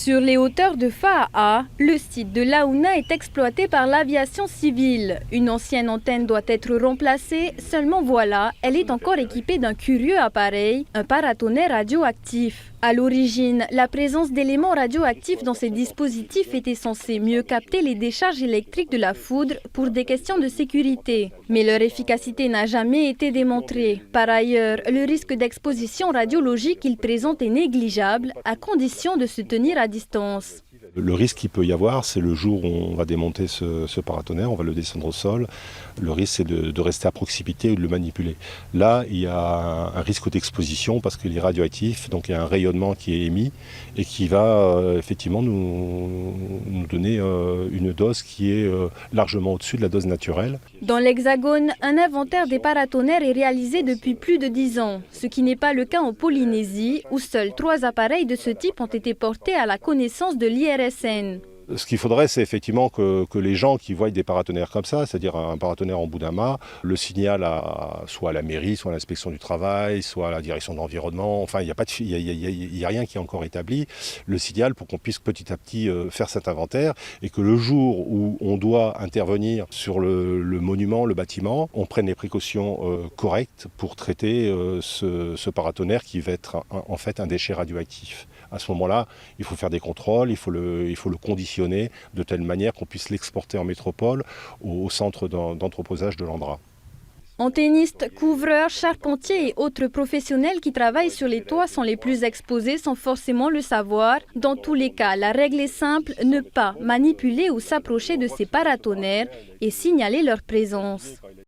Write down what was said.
Sur les hauteurs de Faa'a, le site de l'Aouna est exploité par l'aviation civile. Une ancienne antenne doit être remplacée, seulement voilà, elle est encore équipée d'un curieux appareil, un paratonnerre radioactif. À l'origine, la présence d'éléments radioactifs dans ces dispositifs était censée mieux capter les décharges électriques de la foudre pour des questions de sécurité. Mais leur efficacité n'a jamais été démontrée. Par ailleurs, le risque d'exposition radiologique qu'ils présentent est négligeable, à condition de se tenir à distance. Le risque qu'il peut y avoir, c'est le jour où on va démonter ce paratonnerre, on va le descendre au sol. Le risque, c'est de rester à proximité ou de le manipuler. Là, il y a un risque d'exposition parce qu'il est radioactif, donc il y a un rayonnement qui est émis et qui va effectivement nous donner une dose qui est largement au-dessus de la dose naturelle. Dans l'Hexagone, un inventaire des paratonnerres est réalisé depuis plus de 10 ans, ce qui n'est pas le cas en Polynésie, où seuls 3 appareils de ce type ont été portés à la connaissance de l'IRSN. Ce qu'il faudrait, c'est effectivement que les gens qui voient des paratonnerres comme ça, c'est-à-dire un paratonnerre en bout d'un mât, le signalent soit à la mairie, soit à l'inspection du travail, soit à la direction de l'environnement. Enfin, il n'y a rien qui est encore établi. Le signal pour qu'on puisse petit à petit faire cet inventaire et que le jour où on doit intervenir sur le monument, le bâtiment, on prenne les précautions correctes pour traiter ce paratonnerre qui va être en fait un déchet radioactif. À ce moment-là, il faut faire des contrôles, il faut le conditionner de telle manière qu'on puisse l'exporter en métropole au centre d'entreposage de l'Andra. Antennistes, couvreurs, charpentiers et autres professionnels qui travaillent sur les toits sont les plus exposés sans forcément le savoir. Dans tous les cas, la règle est simple, ne pas manipuler ou s'approcher de ces paratonnerres et signaler leur présence.